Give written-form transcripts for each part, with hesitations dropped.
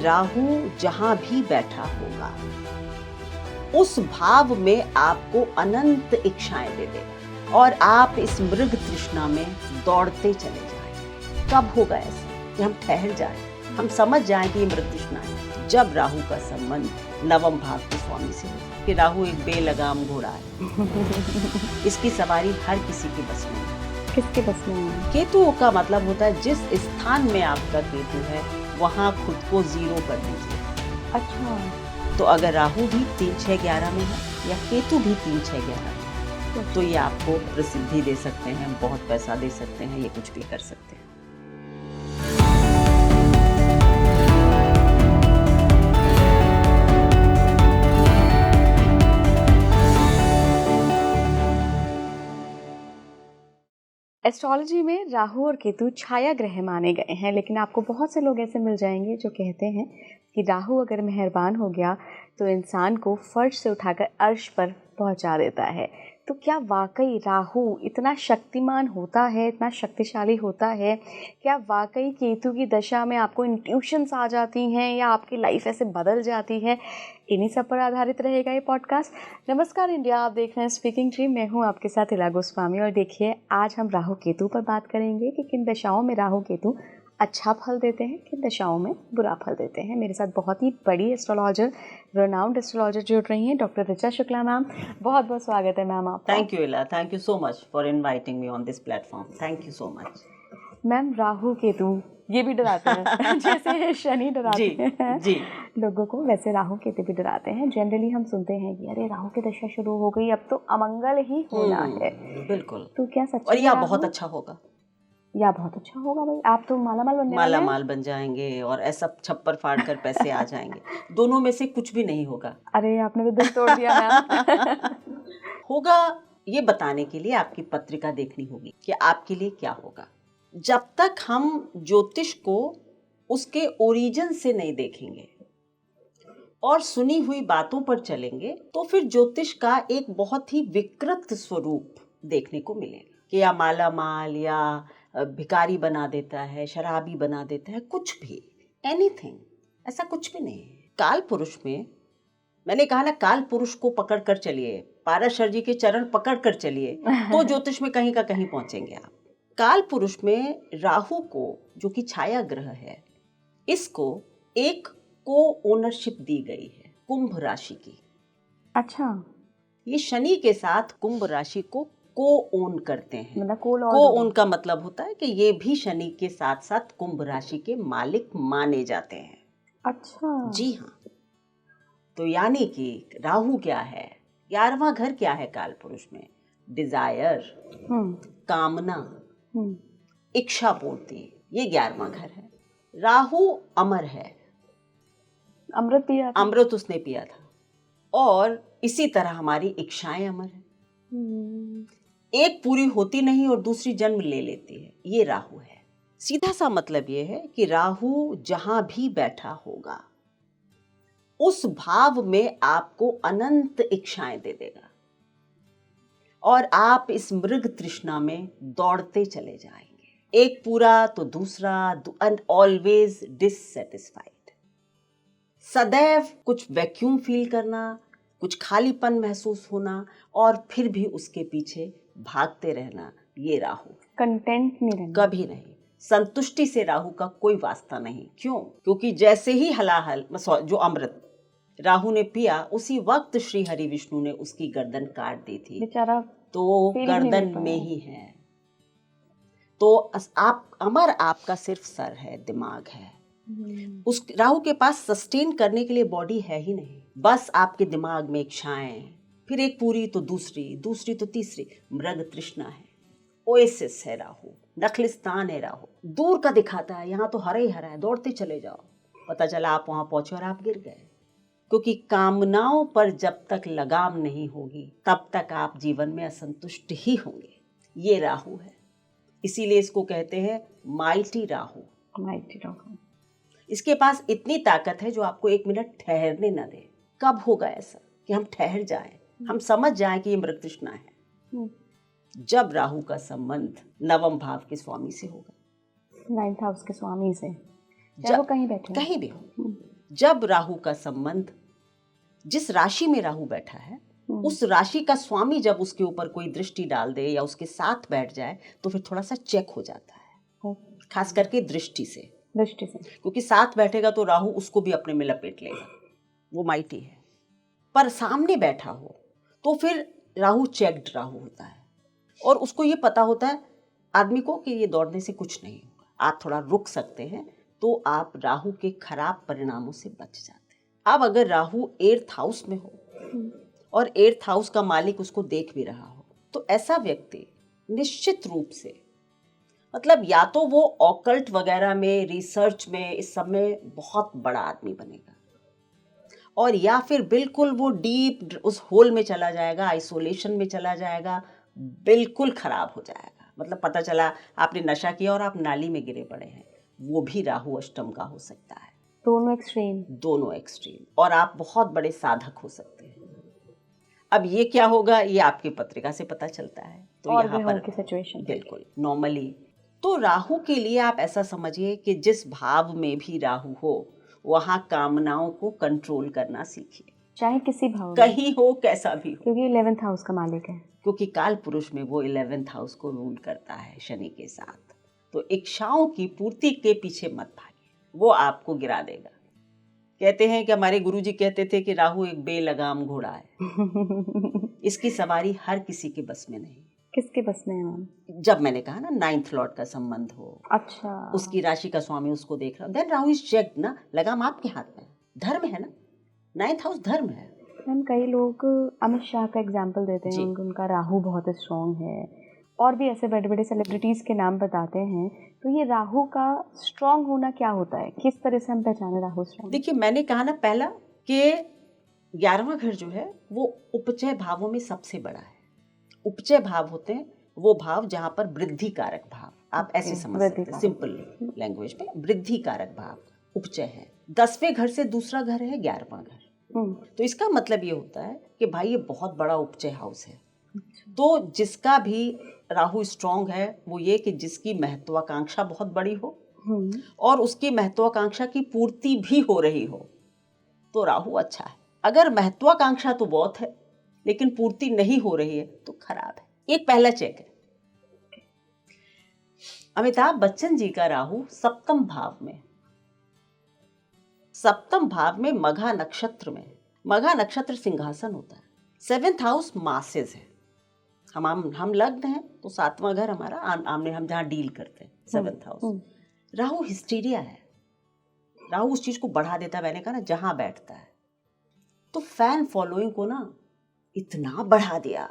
राहु जहां भी बैठा होगा उस भाव में आपको अनंत इच्छाएं दे देगा और आप इस मृग तृष्णा में दौड़ते चले जाएं। कब होगा ऐसा कि हम ठहर जाएं, हम समझ जाएं कि ये मृग तृष्णा है? जब राहु का संबंध नवम भाव के स्वामी से हो। कि राहु एक बेलगाम घोड़ा है इसकी सवारी हर किसी के बस में है। किसके बस में है? केतु का मतलब होता है जिस स्थान में आपका केतु है वहाँ खुद को जीरो कर दीजिए। अच्छा, तो अगर राहु भी 3-6-11 में है या केतु भी 3-6-11 में है तो ये आपको प्रसिद्धि दे सकते हैं, बहुत पैसा दे सकते हैं, ये कुछ भी कर सकते हैं। एस्ट्रोलॉजी में राहु और केतु छाया ग्रह माने गए हैं, लेकिन आपको बहुत से लोग ऐसे मिल जाएंगे जो कहते हैं कि राहु अगर मेहरबान हो गया तो इंसान को फर्श से उठाकर अर्श पर पहुंचा देता है। तो क्या वाकई राहु इतना शक्तिमान होता है, इतना शक्तिशाली होता है? क्या वाकई केतु की दशा में आपको इंट्यूशंस आ जाती हैं या आपकी लाइफ ऐसे बदल जाती है? इन्हीं सब पर आधारित रहेगा ये पॉडकास्ट। नमस्कार इंडिया, आप देख रहे हैं स्पीकिंग ट्री। मैं हूँ आपके साथ इला गोस्वामी और देखिए आज हम राहु केतु पर बात करेंगे कि किन दशाओं में राहु केतु अच्छा फल देते हैं, किन दशाओं में बुरा फल देते हैं। मेरे साथ बहुत ही बड़ी एस्ट्रोलॉजर, रेनाउंड एस्ट्रोलॉजर जुड़ रही हैं, डॉक्टर ऋचा शुक्ला मैम। बहुत बहुत स्वागत है मैम आपका। थैंक यू इला, thank you so much for inviting me on this platform. Thank you so much. Ma'am, Rahu Ketu ये भी डराते हैं जैसे शनि डराते हैं जी लोगों को, वैसे राहु केतु भी डराते हैं। जनरली हम सुनते हैं कि अरे राहु की दशा शुरू हो गई, अब तो अमंगल ही होना है। बिल्कुल। तो क्या सच और में यह राहु बहुत अच्छा होगा? या बहुत अच्छा होगा भाई, आप तो मालामाल बनने वाले हैं। मालामाल बन जाएंगे और ऐसा छप्पर फाड़ कर पैसे आ जाएंगे। दोनों में से कुछ भी नहीं होगा। अरे आपने तो दिल तोड़ दिया मैम। होगा ये बताने के लिए आपकी पत्रिका देखनी होगी कि आपके लिए क्या होगा। जब तक हम ज्योतिष को उसके ओरिजिन से नहीं देखेंगे और सुनी हुई बातों पर चलेंगे तो फिर ज्योतिष का एक बहुत ही विकृत स्वरूप देखने को मिलेगा कि या मालामाल या भिखारी बना देता है, शराबी बना देता है, कुछ भी, एनीथिंग, ऐसा कुछ भी नहीं है। काल पुरुष में मैंने कहा ना, काल पुरुष को पकड़ कर चलिए, पाराशर जी के चरण पकड़ कर चलिए तो ज्योतिष में कहीं का कहीं पहुंचेंगे आप। काल पुरुष में राहु को, जो कि छाया ग्रह है, इसको एक को ओनरशिप दी गई है कुंभ राशि की। अच्छा, ये शनि के साथ कुंभ राशि को ओन करते हैं। मतलब को ओन का मतलब होता है कि ये भी शनि के साथ साथ कुंभ राशि के मालिक माने जाते हैं। अच्छा, जी हाँ। तो यानी कि राहु क्या है, 11वां घर क्या है काल पुरुष में? डिजायर, कामना, इच्छा पूर्ति, ये 11वां घर है। राहु अमर है, अमृत पिया था। अमृत उसने पिया था और इसी तरह हमारी इच्छाएं अमर है। एक पूरी होती नहीं और दूसरी जन्म ले लेती है, ये राहु है। सीधा सा मतलब ये है कि राहु जहां भी बैठा होगा उस भाव में आपको अनंत इच्छाएं दे देगा और आप इस मृग तृष्णा में दौड़ते चले जाएंगे। एक पूरा तो दूसरा, एंड ऑलवेज डिससेटिस्फाइड। सदैव कुछ वैक्यूम फील करना, कुछ खालीपन महसूस होना और फिर भी उसके पीछे भागते रहना, ये राहु। कंटेंट नहीं रहना, कभी नहीं। संतुष्टि से राहु का कोई वास्ता नहीं। क्यों? क्योंकि जैसे ही हलाहल जो अमृत राहु ने पिया, उसी वक्त श्री हरि विष्णु ने उसकी गर्दन काट दी थी। बेचारा तो गर्दन में ही है। तो आप अमर, आपका सिर्फ सर है, दिमाग है। उस राहु के पास सस्टेन करने के लिए बॉडी है ही नहीं, बस आपके दिमाग में इच्छाएं, फिर एक पूरी तो दूसरी, दूसरी तो तीसरी। मृग तृष्णा है, ओएसिस है राहु, नखलिस्तान है राहु। दूर का दिखाता है, यहाँ तो हरा ही हरा है, दौड़ते चले जाओ। पता चला आप वहां पहुंचे और आप गिर गए। क्योंकि कामनाओं पर जब तक लगाम नहीं होगी तब तक आप जीवन में असंतुष्ट ही होंगे। ये राहु है, इसीलिए इसको कहते हैं माइटी राहु। माइटी राहु। इसके पास इतनी ताकत है जो आपको एक मिनट ठहरने न दे। कब होगा ऐसा कि हम ठहर जाएं, हम समझ जाएं कि ये मृग तृष्णा है? जब राहु का संबंध नवम भाव के स्वामी से होगा, 9th हाउस के स्वामी से, चाहे वो कहीं बैठे, कहीं भी हो। जब राहु का संबंध जिस राशि में राहु बैठा है उस राशि का स्वामी जब उसके ऊपर कोई दृष्टि डाल दे या उसके साथ बैठ जाए तो फिर थोड़ा सा चेक हो जाता है, खास करके दृष्टि से क्योंकि साथ बैठेगा तो राहु उसको भी अपने में लपेट लेगा, वो माइटी है। पर सामने बैठा हो तो फिर राहु चेक्ड राहु होता है और उसको ये पता होता है आदमी को कि ये दौड़ने से कुछ नहीं होगा, आप थोड़ा रुक सकते हैं, तो आप राहु के खराब परिणामों से बच जाते हैं। अब अगर राहु 8th हाउस में हो और 8th हाउस का मालिक उसको देख भी रहा हो तो ऐसा व्यक्ति निश्चित रूप से मतलब या तो वो ऑकल्ट वगैरह में, रिसर्च में, इस सब में बहुत बड़ा आदमी बनेगा और या फिर बिल्कुल वो डीप उस होल में चला जाएगा, आइसोलेशन में चला जाएगा, बिल्कुल खराब हो जाएगा। मतलब पता चला आपने नशा किया और आप नाली में गिरे पड़े हैं, वो भी राहु अष्टम का हो सकता है। दोनों एक्सट्रीम और आप बहुत बड़े साधक हो सकते हैं। अब ये क्या होगा ये आपकी पत्रिका से पता चलता है। तो और यहाँ पर सिचुएशन बिल्कुल नॉर्मली तो राहु के लिए आप ऐसा समझिए कि जिस भाव में भी राहु हो वहाँ कामनाओं को कंट्रोल करना सीखिए, चाहे किसी भाव कहीं हो कैसा भी हो, क्योंकि 11th हाउस का मालिक है, क्योंकि काल पुरुष में वो 11th हाउस को रूल करता है शनि के साथ। तो इच्छाओं की पूर्ति के पीछे मत भागिए, वो आपको गिरा देगा। कहते हैं कि हमारे गुरुजी कहते थे कि राहु एक बेलगाम घोड़ा है इसकी सवारी हर किसी के बस में नहीं। किसके बस में है मैम? जब मैंने कहा ना 9th लॉर्ड का संबंध हो, अच्छा, उसकी राशि का स्वामी उसको देख रहा, देन राहु इज चेक्ड ना, लगाम आपके हाथ में, धर्म है ना, 9th हाउस धर्म है। मैम कई लोग अमित शाह का एग्जाम्पल देते हैं, उनका राहु बहुत स्ट्रॉन्ग है और भी ऐसे बड़े बड़े सेलिब्रिटीज के नाम बताते हैं। तो ये राहु का स्ट्रॉन्ग होना क्या होता है, किस तरह से हम पहचाने राहु स्ट्रॉन्ग? देखिए मैंने कहा ना पहला कि 11वां घर जो है वो उपचय भावों में सबसे बड़ा है। उपचय भाव होते हैं वो भाव जहाँ पर वृद्धि कारक भाव, आप ऐसे समझ सकते हैं सिंपल लैंग्वेज में, वृद्धि कारक भाव उपचय है। 10वें घर से दूसरा घर है 11वां घर, तो इसका मतलब ये होता है कि भाई ये बहुत बड़ा उपचय हाउस है। तो जिसका भी राहु स्ट्रॉन्ग है वो ये कि जिसकी महत्वाकांक्षा बहुत बड़ी हो और उसकी महत्वाकांक्षा की पूर्ति भी हो रही हो तो राहु अच्छा है। अगर महत्वाकांक्षा तो बहुत है लेकिन पूर्ति नहीं हो रही है तो खराब है। एक पहला चेक है। अमिताभ बच्चन जी का राहु 7th भाव में, 7th भाव में मघा नक्षत्र में, मघा नक्षत्र सिंहासन होता है। 7th हाउस मासेस है, हम लग्न हैं तो 7वां घर हमारा आमने हम जहाँ डील करते हैं 7th हाउस। राहु हिस्टीरिया है, राहु उस चीज को बढ़ा देता है, मैंने कहा ना जहां बैठता है। तो फैन फॉलोइंग को ना इतना बढ़ा दिया,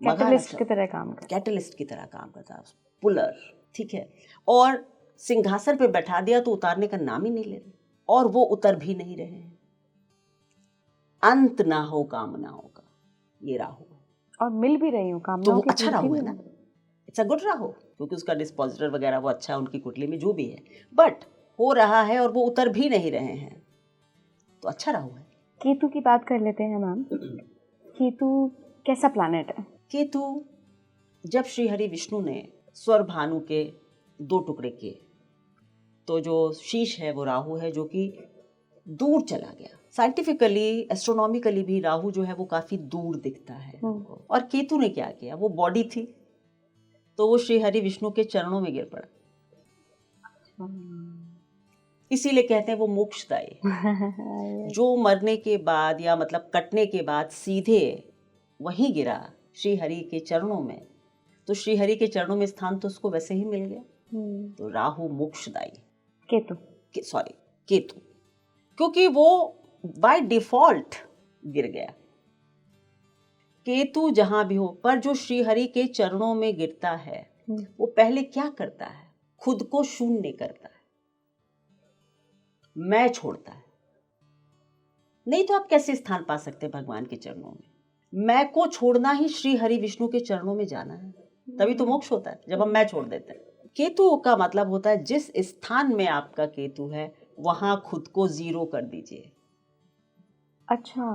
कैटलिस्ट की तरह काम करता, कैटलिस्ट की तरह काम करता है, पुलर, ठीक है। और सिंहासन पे बैठा दिया तो उतारने का नाम ही नहीं ले रहे और वो उतर भी नहीं रहे हैं। अंत ना हो कामनाओं का, ये राहु और मिल भी रही हूँ कामनाओं तो अच्छा राहु है ना, इट्स अ गुड राहु, क्योंकि उसका डिस्पोजिटर वगैरह वो अच्छा है उनकी कुंडली में जो भी है, बट हो रहा है और वो उतर भी नहीं रहे हैं तो अच्छा राहु है। केतु की बात कर लेते हैं मैम। केतु कैसा प्लैनेट है? केतु जब श्री हरि विष्णु ने स्वर भानु के 2 टुकड़े किए तो जो शीश है वो राहु है जो कि दूर चला गया। साइंटिफिकली एस्ट्रोनॉमिकली भी राहु जो है वो काफी दूर दिखता है। और केतु ने क्या किया, वो बॉडी थी तो वो श्री हरि विष्णु के चरणों में गिर पड़ा, इसीलिए कहते हैं वो मोक्षदायी। जो मरने के बाद या मतलब कटने के बाद सीधे वहीं गिरा श्री हरि के चरणों में, तो श्री हरि के चरणों में स्थान तो उसको वैसे ही मिल गया। तो राहु मोक्षदायी। केतु क्योंकि वो बाय डिफॉल्ट गिर गया। केतु जहां भी हो, पर जो श्री हरि के चरणों में गिरता है वो पहले क्या करता है, खुद को शून्य करता है, मैं छोड़ता है। नहीं तो आप कैसे स्थान पा सकते हैं भगवान के चरणों में? मैं को छोड़ना ही श्री हरि विष्णु के चरणों में जाना है, तभी तो मोक्ष होता है जब हम मैं छोड़ देते हैं। केतु का मतलब होता है जिस स्थान में आपका केतु है वहां खुद को 0 कर दीजिए। अच्छा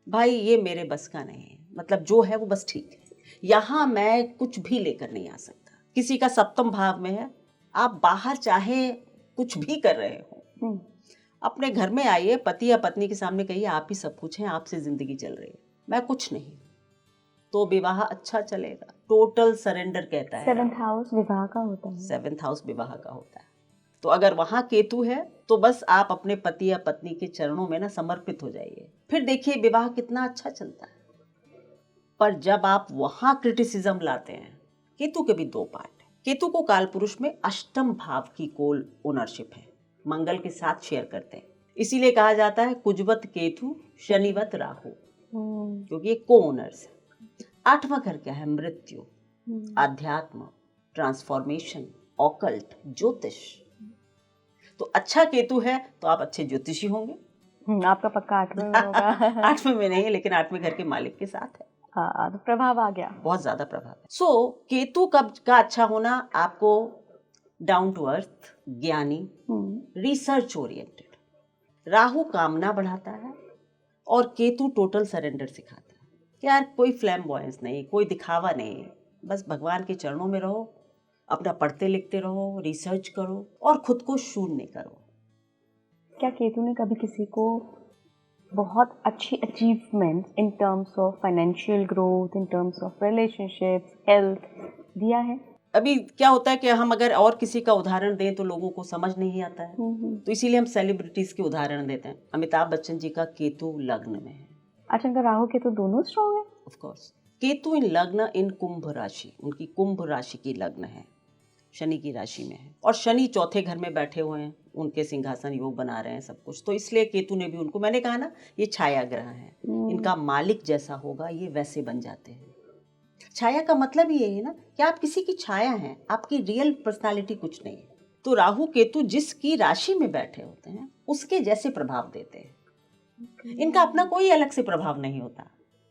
भाई ये मेरे बस का नहीं है, मतलब जो है वो बस ठीक है, यहाँ मैं कुछ भी लेकर नहीं आ सकता। किसी का 7th भाव में है, आप बाहर चाहे कुछ भी कर रहे हो, अपने घर में आइए, पति या पत्नी के सामने कहिए आप ही सब कुछ हैं, आपसे जिंदगी चल रही है, मैं कुछ नहीं, तो विवाह अच्छा चलेगा। टोटल सरेंडर कहता है। 7th हाउस विवाह का होता है। 7th हाउस विवाह का होता है। तो अगर वहां केतु है तो बस आप अपने पति या पत्नी के चरणों में ना समर्पित हो जाइए, फिर देखिए विवाह कितना अच्छा चलता है। पर जब आप वहां क्रिटिसिज्म लाते हैं, केतु के भी 2 पार्ट है। केतु को काल पुरुष में अष्टम भाव की कोल ओनरशिप है, मंगल के साथ शेयर करते हैं, इसीलिए कहा जाता है कुजवत केतु शनिवत राहु, क्योंकि ये को ओनर्स है। 8वां घर क्या है? मृत्यु, आध्यात्म, ट्रांसफॉर्मेशन, ऑकल्ट, ज्योतिष। तो अच्छा केतु है तो आप अच्छे ज्योतिषी होंगे। आपका पक्का 8वें में होगा। 8वें में नहीं है, लेकिन 8वें घर के मालिक के साथ है। हाँ, तो प्रभाव आ गया, बहुत ज्यादा प्रभाव है। सो केतु कब का अच्छा होना? आपको डाउन टू अर्थ, ज्ञानी, रिसर्च ओरिएंटेड। राहु कामना बढ़ाता है और केतु टोटल सरेंडर सिखाता है कि यार कोई फ्लैम्बॉयंस नहीं, कोई दिखावा नहीं, बस भगवान के चरणों में रहो, अपना पढ़ते लिखते रहो, रिसर्च करो और खुद को शून्य करो। क्या केतु ने कभी किसी को बहुत अच्छी achievement in terms of financial growth, in terms of relationships, health दिया है? अभी क्या होता है कि हम अगर और किसी का उदाहरण दें तो लोगों को समझ नहीं आता है, तो इसीलिए हम सेलिब्रिटीज के उदाहरण देते हैं। अमिताभ बच्चन जी का केतु लग्न में है। अच्छा, इनका राहु केतु दोनों स्ट्रॉन्ग है? Of course. केतु इन लग्न इन कुंभ राशि, उनकी कुंभ राशि की लग्न है, शनि की राशि में है, और शनि 4थे घर में बैठे हुए हैं, उनके सिंहासन योग बना रहे हैं सब कुछ, तो इसलिए केतु ने भी उनको, मैंने कहा ना ये छाया ग्रह है, इनका मालिक जैसा होगा ये वैसे बन जाते हैं। छाया का मतलब ही यही है ना कि आप किसी की छाया हैं, आपकी रियल पर्सनालिटी कुछ नहीं है। तो राहु केतु जिसकी राशि में बैठे होते हैं उसके जैसे प्रभाव देते हैं। इनका अपना कोई अलग से प्रभाव नहीं होता।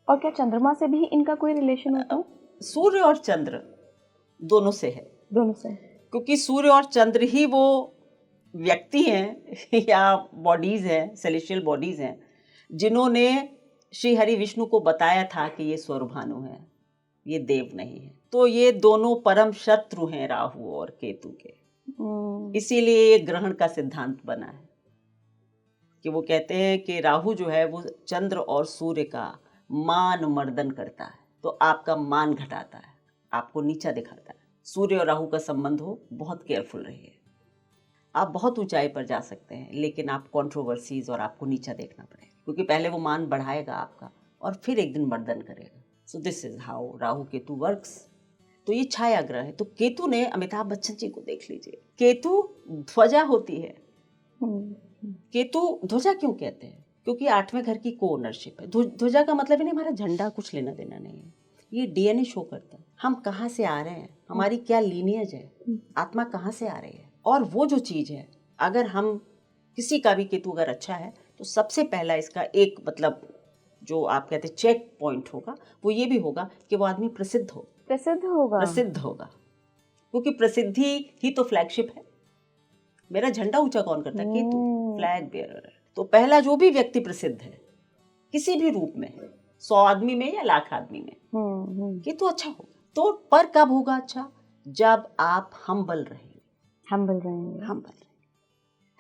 और क्या चंद्रमा से भी इनका कोई रिलेशन होता है? सूर्य और चंद्र दोनों से है, दोनों से, क्योंकि सूर्य और चंद्र ही वो व्यक्ति हैं या बॉडीज हैं, सेलेशियल बॉडीज हैं, जिन्होंने श्री हरि विष्णु को बताया था कि ये स्वरभानु है, ये देव नहीं है। तो ये दोनों परम शत्रु हैं राहु और केतु के। इसीलिए ये ग्रहण का सिद्धांत बना है कि वो कहते हैं कि राहु जो है वो चंद्र और सूर्य का मान मर्दन करता है, तो आपका मान घटाता है, आपको नीचा दिखाता है। सूर्य और राहु का संबंध हो, बहुत केयरफुल रहिए। आप बहुत ऊंचाई पर जा सकते हैं, लेकिन आप कंट्रोवर्सीज और आपको नीचा देखना पड़ेगा, क्योंकि पहले वो मान बढ़ाएगा आपका और फिर एक दिन मर्दन करेगा। So this is how Rahu Ketu works. तो ये छाया ग्रह है। तो केतु ने, अमिताभ बच्चन जी को देख लीजिए, केतु ध्वजा होती है। केतु ध्वजा क्यों कहते हैं? क्योंकि 8वें घर की को ओनरशिप है। ध्वजा का मतलब नहीं हमारा झंडा कुछ लेना देना नहीं है, ये डीएनए शो करता है, हम कहाँ से आ रहे हैं, हमारी क्या लीनियज है, आत्मा कहाँ से आ रही है। और वो जो चीज है, अगर हम किसी का भी केतु अगर अच्छा है तो सबसे पहला इसका एक मतलब जो आप कहते हैं चेक पॉइंट होगा, वो ये भी होगा कि वो आदमी प्रसिद्ध होगा, क्योंकि प्रसिद्धि ही तो फ्लैगशिप है। मेरा झंडा ऊंचा कौन करता है? केतु, फ्लैग बेयरर है। तो पहला जो भी व्यक्ति प्रसिद्ध है किसी भी रूप में, 100 आदमी में या लाख आदमी में, केतु अच्छा होगा। तो पर कब होगा अच्छा? जब आप हम्बल रहेंगे,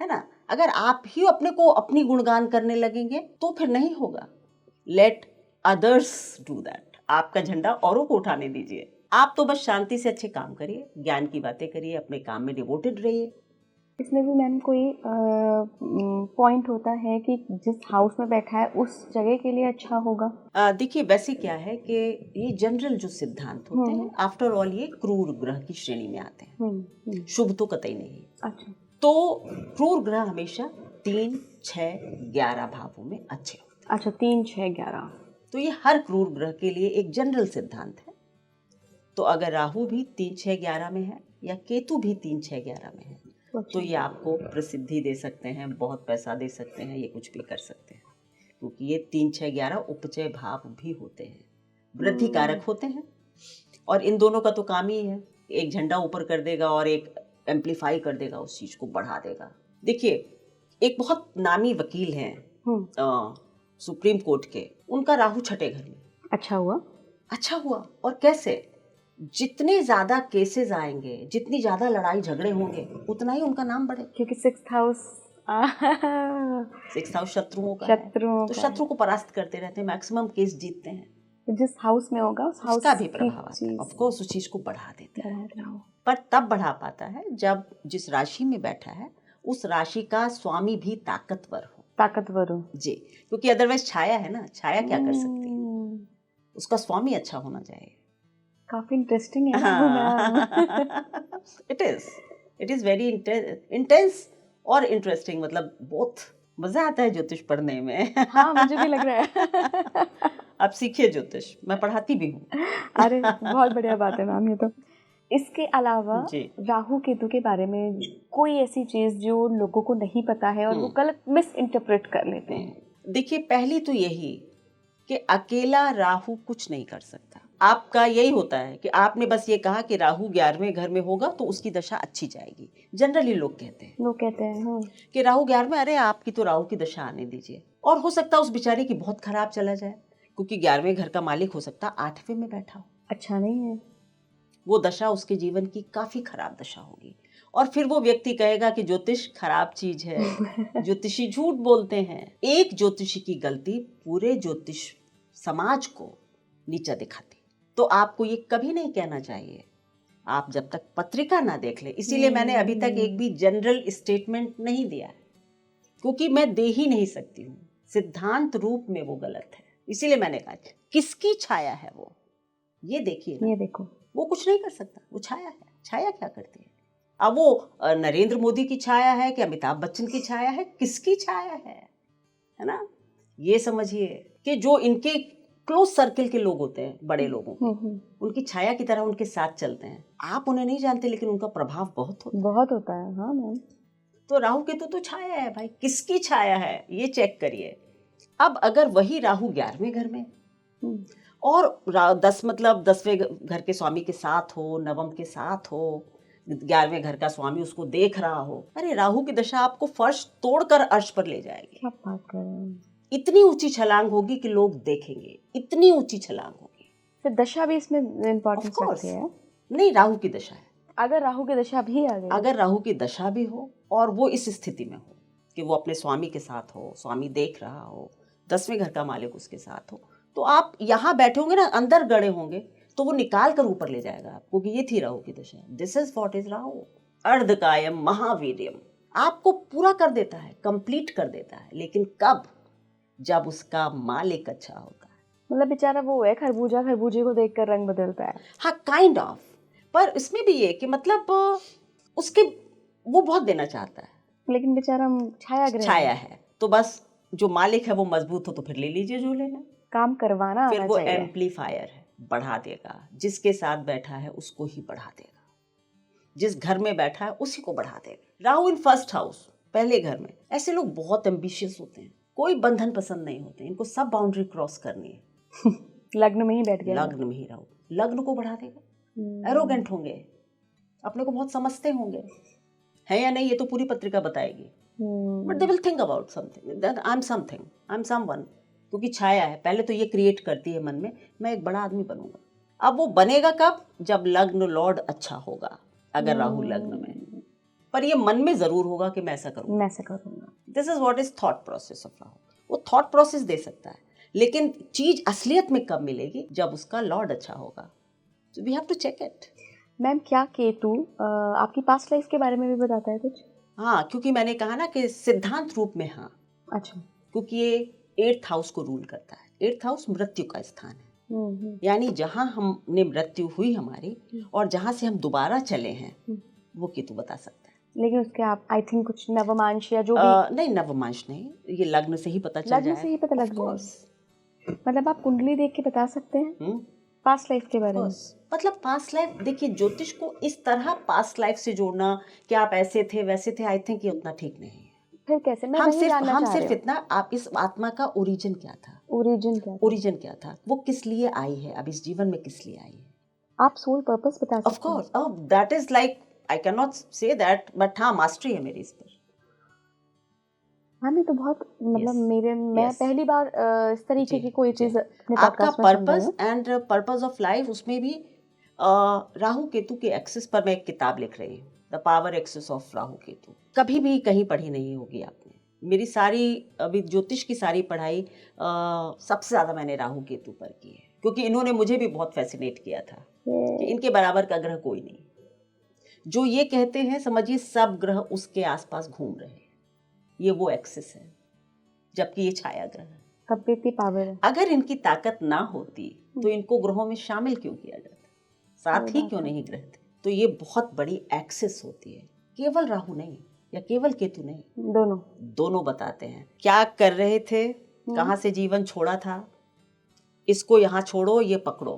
है ना। अगर आप ही अपने को अपनी गुणगान करने लगेंगे तो फिर नहीं होगा। Let others do that. आपका झंडा औरों को उठाने दीजिए। आप तो बस शांति से अच्छे काम करिए, ज्ञान की बातें करिए, अपने काम में डिवोटेड रहिए। इसमें भी मैम कोई पॉइंट होता है कि जिस हाउस में बैठा है उस जगह के लिए अच्छा होगा? देखिए वैसे क्या है कि ये जनरल जो सिद्धांत होते हैं, आफ्टर ऑल ये क्रूर ग्रह की श्रेणी में आते हैं, शुभ तो कतई नहीं। अच्छा, तो क्रूर ग्रह हमेशा 3, 6, 11 भावों में अच्छे होते हैं। अच्छा, 3, 6, 11। तो ये हर क्रूर ग्रह के लिए एक जनरल सिद्धांत है। तो अगर राहु भी 3, 6, 11 में है या केतु भी 3, 6, 11 में है, तो ये आपको प्रसिद्धि दे सकते हैं, बहुत पैसा दे सकते हैं, ये कुछ भी कर सकते हैं, क्योंकि ये 3, 6, 11 उपचय भाव भी होते हैं, वृद्धि कारक होते हैं। और इन दोनों का तो काम ही है, एक झंडा ऊपर कर देगा और एक एम्पलीफाई कर देगा, उस चीज को बढ़ा देगा। देखिए एक बहुत नामी वकील हैं सुप्रीम कोर्ट के, उनका राहु 6ठे घर में। अच्छा हुआ। और कैसे? जितने ज्यादा केसेस आएंगे, जितनी ज्यादा लड़ाई झगड़े होंगे, उतना ही उनका नाम बढ़े, क्योंकि 6th हाउस सिक्स हाउस शत्रुओं का है, शत्रुओं तो का शत्रु को परास्त करते रहते हैं, मैक्सिमम केस जीतते हैं। तो जिस हाउस में होगा उस हाउस उसका भी की प्रभाव आता है, चीज ऑफ कोर्स उस चीज को बढ़ा देता है। बढ़ा रहा हो। पर तब बढ़ा पाता है जब जिस राशि में बैठा है उस राशि का स्वामी भी ताकतवर हो। ताकतवर हो। जी, क्योंकि अदरवाइज छाया है ना, छाया क्या कर सकती है, उसका स्वामी अच्छा होना चाहिए। काफी इंटरेस्टिंग है Rahu ma'am. It is very intense और इंटरेस्टिंग, मतलब बहुत मजा आता है ज्योतिष पढ़ने में। हाँ मुझे भी लग रहा है। आप सीखिए ज्योतिष, मैं पढ़ाती भी हूँ। अरे बहुत बढ़िया बात है मैम ये तो। इसके अलावा जी। राहु केतु के बारे में कोई ऐसी चीज जो लोगों को नहीं पता है और वो गलत मिस इंटरप्रेट कर लेते हैं। देखिए, पहली तो यही कि अकेला राहु कुछ नहीं कर सकता। आपका यही होता है कि आपने बस ये कहा कि राहु 11वें घर में होगा तो उसकी दशा अच्छी जाएगी। जनरली लोग कहते हैं, लोग कहते हैं हाँ। कि राहु 11वें, अरे आपकी तो राहु की दशा आने दीजिए। और हो सकता है उस बेचारे की बहुत खराब चला जाए, क्योंकि 11वें घर का मालिक हो सकता है 8वें में बैठा हो। अच्छा नहीं है, वो दशा उसके जीवन की काफी खराब दशा होगी। और फिर वो व्यक्ति कहेगा कि ज्योतिष खराब चीज है, ज्योतिषी झूठ बोलते हैं। एक ज्योतिषी की गलती पूरे ज्योतिष समाज को नीचा दिखाती। तो आपको ये कभी नहीं कहना चाहिए, आप जब तक पत्रिका ना देख ले। इसीलिए मैंने अभी तक एक भी जनरल स्टेटमेंट नहीं दिया है, क्योंकि मैं दे ही नहीं सकती हूँ, सिद्धांत रूप में वो गलत है। इसीलिए मैंने कहा किसकी छाया है वो, ये देखिए ना। ये देखो, वो कुछ नहीं कर सकता, वो छाया है। छाया क्या करती है? अब वो नरेंद्र मोदी की छाया है कि अमिताभ बच्चन की छाया है, किसकी छाया है ना? ये समझिए कि जो इनके क्लोज सर्किल के लोग होते हैं, बड़े लोगों के, उनकी छाया की तरह उनके साथ चलते हैं। आप उन्हें नहीं जानते, लेकिन उनका प्रभाव बहुत होता है। हाँ मैम। तो राहु केतु तो छाया है भाई, किसकी छाया है ये चेक करिए। अब अगर वही राहु 11वें घर में और 10 मतलब 10वें घर के स्वामी के साथ हो, नवम के साथ हो, 11वें घर का स्वामी उसको देख रहा हो, अरे राहु की दशा आपको फर्श तोड़कर अर्श पर ले जाएगी। क्या बात कर रहे हैं? इतनी ऊंची छलांग होगी कि लोग देखेंगे, इतनी ऊंची छलांग होगी। फिर दशा भी इसमें इम्पोर्टेंस रखती है? नहीं, राहु की दशा है। अगर राहु की दशा भी आ गई, अगर राहु की दशा भी हो और वो इस स्थिति में हो कि वो अपने स्वामी के साथ हो, स्वामी देख रहा हो, 10वें घर का मालिक उसके साथ हो, तो आप यहाँ बैठे होंगे ना, अंदर गड़े होंगे, तो वो निकाल कर ऊपर ले जाएगा आपको कि ये थी राहु की दशा। This is what is Rahu. अर्धकायम महावीर्यम, आपको पूरा कर देता है, कंप्लीट कर देता है। लेकिन कब? जब उसका मालिक अच्छा होता है। मतलब बेचारा वो है खरबूजा, खरबूजे को देखकर रंग बदलता है। हाँ, काइंड ऑफ। पर इसमें भी ये कि मतलब उसके वो बहुत देना चाहता है, लेकिन बेचारा छाया है, तो बस जो मालिक है वो मजबूत हो तो फिर ले लीजिए जो लेना। काम करवाना फिर आना वो चाहिए। एम्पलीफायर है, बढ़ा देगा। जिसके साथ बैठा है उसको ही बढ़ा देगा, जिस घर में बैठा है उसी को बढ़ा देगा। राहु इन फर्स्ट हाउस, पहले घर में, ऐसे लोग बहुत एम्बिशियस होते हैं, कोई बंधन पसंद नहीं होते, इनको सब बाउंड्री क्रॉस करनी है। लग्न में ही बैठ गया, लग्न में ही राहु, लग्न को बढ़ा देगा। एरोगेंट होंगे, अपने को बहुत समझते होंगे, है या नहीं ये तो पूरी पत्रिका बताएगी। But they will think about something, I am something, I am someone, क्योंकि छाया है। पहले तो ये क्रिएट करती है मन में, मैं एक बड़ा आदमी बनूंगा। अब वो बनेगा कब? जब लग्न लॉर्ड अच्छा होगा, अगर राहु लग्न में। पर ये मन में जरूर होगा कि मैं ऐसा करूंगा। This is what is thought process of Rahu. वो थॉट प्रोसेस दे सकता है, लेकिन चीज असलियत में कब मिलेगी? जब उसका लॉर्ड अच्छा होगा। So we have to check it. Ma'am क्या केतु आपकी पास्ट लाइफ के बारे में भी बताता है कुछ? हाँ, क्योंकि मैंने कहा ना कि सिद्धांत रूप में हाँ। अच्छा। क्योंकि ये 8th हाउस को रूल करता है। 8th हाउस मृत्यु का स्थान है, यानी जहाँ हमने मृत्यु हुई हमारी और जहाँ से हम दोबारा चले हैं, वो केतु बता सकता है। लेकिन उसके आप आई थिंक कुछ नवमांश या जो भी नहीं, नवमांश नहीं, ये लग्न से ही पता चल जाए। लग्न से ही पता लग जाए। मतलब आप कुंडली देख के बता सकते हैं पास्ट लाइफ के बारे में? मतलब पास्ट लाइफ, देखिए ज्योतिष को इस तरह पास्ट लाइफ से जोड़ना कि आप ऐसे थे वैसे थे, आई थिंक ये उतना ठीक नहीं है। फिर कैसे? मैं हम सिर्फ इतना, आप इस आत्मा का ओरिजिन क्या था, ओरिजिन क्या था, वो किस लिए आई है, अब इस जीवन में किस लिए आई है। आप सोल पर्पस बता सकते हैं? Of course, that is like, I can not say that, but हाँ, मास्टरी है मेरी इस पर। हाँ, मैं तो बहुत मतलब मैं पहली बार इस तरीके की कोई चीज आपका purpose and purpose of life, उसमें भी राहु केतु के एक्सिस पर मैं एक किताब लिख रही हूँ, the power access of Rahu Ketu कभी भी कहीं पढ़ी नहीं होगी आपने। मेरी सारी अभी ज्योतिष की सारी पढ़ाई सबसे ज़्यादा मैंने राहु केतु पर की है, क्योंकि इन्होंने मुझे भी बहुत फैसिनेट किया था कि इनके बराबर का ग्रह कोई नहीं। जो ये कहते हैं समझिए सब ग्रह उसके आसपास घूम रहे हैं, ये वो एक्सेस है, जबकि ये छाया ग्रह है। कब भी इतनी पावर है। अगर इनकी ताकत ना होती तो इनको ग्रहों में शामिल क्यों किया जाता, साथ ही क्यों नहीं ग्रह थे। तो ये बहुत बड़ी एक्सेस होती है, केवल राहु नहीं या केवल केतु नहीं, दोनों बताते हैं क्या कर रहे थे, कहाँ से जीवन छोड़ा था, इसको यहाँ छोड़ो ये पकड़ो।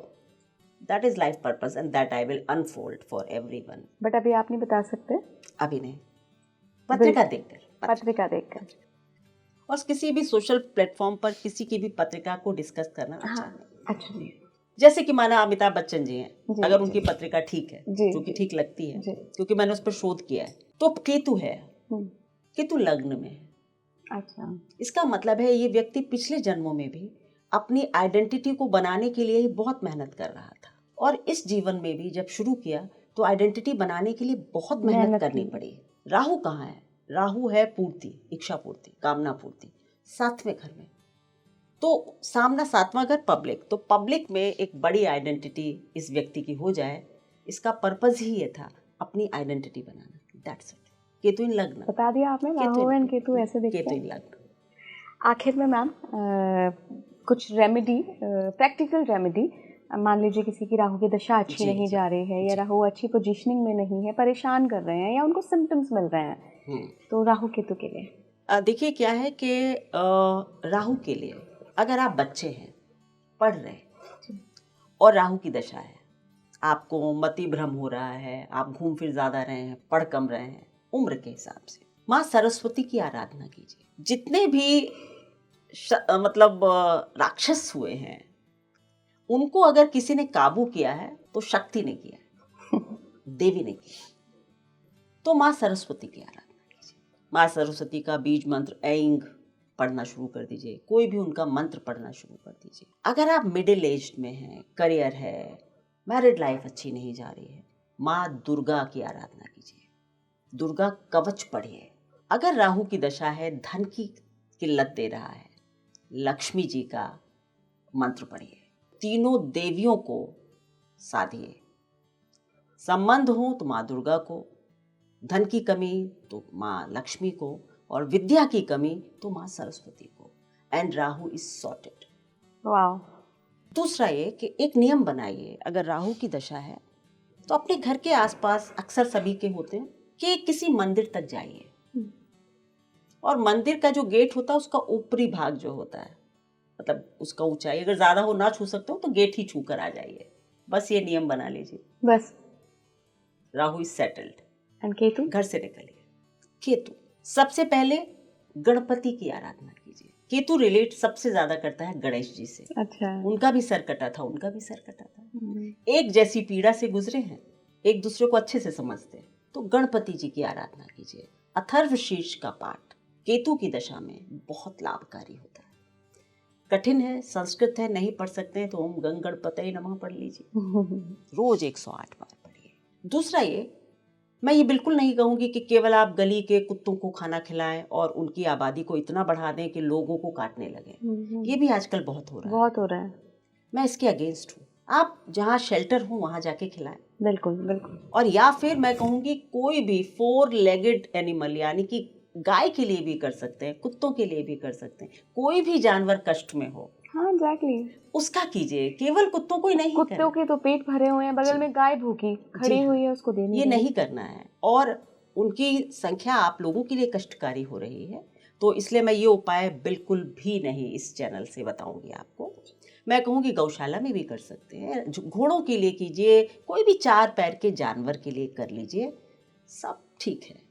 That is life purpose and that I will unfold for everyone. But अभी आप नहीं बता सकते? अभी नहीं, पत्रिका देखकर और किसी भी सोशल प्लेटफॉर्म पर किसी की भी पत्रिका को डिस्कस करना अच्छा नहीं। जैसे कि माना अमिताभ बच्चन जी हैं, अगर उनकी पत्रिका ठीक है, जो कि ठीक लगती है क्योंकि मैंने उस पर शोध किया है, तो केतु है, केतु लग्न में है। अच्छा, इसका मतलब है ये व्यक्ति पिछले जन्मों में भी अपनी आइडेंटिटी को बनाने के लिए ही बहुत मेहनत कर रहा था, और इस जीवन में भी जब शुरू किया तो आइडेंटिटी बनाने के लिए बहुत मेहनत करनी पड़ी। राहु कहाँ है? राहु है पूर्ति, इच्छा पूर्ति, कामना पूर्ति, 7वें घर में। तो सामना 7वां घर पब्लिक, तो पब्लिक में एक बड़ी आइडेंटिटी इस व्यक्ति की हो जाए, इसका पर्पस ही ये था, अपनी आइडेंटिटी बनाना। That's it. Ketu in lagna बता दिया आपने, राहु एंड केतु ऐसे देखते हैं। केतु इन लग्न। आखिर में मैम कुछ रेमेडी, प्रैक्टिकल रेमेडी, मान लीजिए किसी की राहु की दशा अच्छी नहीं जा रही है, या राहु अच्छी पोजीशनिंग में नहीं है, परेशान कर रहे हैं, या उनको सिम्टम्स मिल रहे हैं, तो राहु केतु के लिए देखिए क्या है कि राहु के लिए अगर आप बच्चे हैं, पढ़ रहे हैं और राहु की दशा है, आपको मति भ्रम हो रहा है, आप घूम फिर ज़्यादा रहे हैं, पढ़ कम रहे हैं, उम्र के हिसाब से माँ सरस्वती की आराधना कीजिए। जितने भी मतलब राक्षस हुए हैं उनको अगर किसी ने काबू किया है तो शक्ति ने किया, देवी ने किया। तो माँ सरस्वती की आराधना कीजिए। माँ सरस्वती का बीज मंत्र ऐंग पढ़ना शुरू कर दीजिए, कोई भी उनका मंत्र पढ़ना शुरू कर दीजिए। अगर आप मिडिल एज में हैं, करियर है, मैरिड लाइफ अच्छी नहीं जा रही है, माँ दुर्गा की आराधना कीजिए, दुर्गा कवच पढ़िए। अगर राहु की दशा है, धन की किल्लत दे रहा है, लक्ष्मी जी का मंत्र पढ़िए, तीनों देवियों को साधिए। संबंध हो तो माँ दुर्गा को, धन की कमी तो माँ लक्ष्मी को, और विद्या की कमी तो माँ सरस्वती को। And Rahu is sorted. Wow. दूसरा ये कि एक नियम बनाइए, अगर राहु की दशा है तो अपने घर के आसपास, अक्सर सभी के होते हैं, कि किसी मंदिर तक जाइए, और मंदिर का जो गेट होता है उसका ऊपरी भाग जो होता है, मतलब उसका ऊंचाई अगर ज्यादा हो, ना छू सकते हो तो गेट ही छू कर आ जाइए। बस ये नियम बना लीजिए, बस। Rahu is settled. And Ketu? घर से निकलिए। केतु सबसे पहले गणपति की आराधना कीजिए। केतु रिलेट सबसे ज्यादा करता है गणेश जी से। अच्छा। उनका भी सर कटा था, उनका भी सर कटा था, एक जैसी पीड़ा से गुजरे हैं, एक दूसरे को अच्छे से समझते हैं। तो गणपति जी की आराधना कीजिए। अथर्वशीर्ष का पाठ केतु की दशा में बहुत लाभकारी होता है। कठिन है, संस्कृत है, नहीं पढ़ सकते हैं तो ओम गंग गणपतये नमः पढ़ लीजिए, रोज 108 बार पढ़िए। दूसरा ये, मैं ये बिल्कुल नहीं कहूँगी कि केवल आप गली के कुत्तों को खाना खिलाएं और उनकी आबादी को इतना बढ़ा दें कि लोगों को काटने लगे। ये भी आजकल बहुत हो रहा है। मैं इसके अगेंस्ट हूँ। आप जहाँ शेल्टर हो वहाँ जाके खिलाएं। बिल्कुल बिल्कुल। और या फिर मैं कहूँगी कोई भी 4 लेगेड एनिमल, यानी कि गाय के लिए भी कर सकते हैं, कुत्तों के लिए भी कर सकते हैं, कोई भी जानवर कष्ट में हो, हाँ एग्जैक्टली, उसका कीजिए। केवल कुत्तों को ही नहीं, कुत्तों के तो पेट भरे हुए हैं, बगल में गाय भूखी खड़ी हुई है, उसको देनी, ये नहीं करना है। और उनकी संख्या आप लोगों के लिए कष्टकारी हो रही है, तो इसलिए मैं ये उपाय बिल्कुल भी नहीं इस चैनल से बताऊंगी आपको। मैं कहूँगी गौशाला में भी कर सकते हैं, घोड़ों के लिए कीजिए, कोई भी 4 पैर के जानवर के लिए कर लीजिए, सब ठीक है।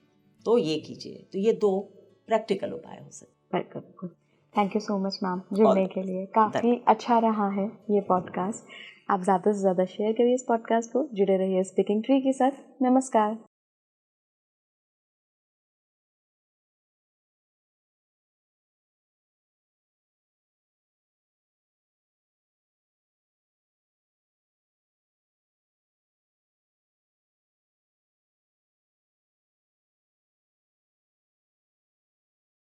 तो ये कीजिए। तो ये 2 प्रैक्टिकल उपाय हो सकते हैं। Thank you so much ma'am जुड़ने के लिए। काफ़ी अच्छा रहा है ये पॉडकास्ट। आप ज़्यादा से ज़्यादा शेयर करिए इस पॉडकास्ट को, जुड़े रहिए स्पीकिंग ट्री के साथ। नमस्कार।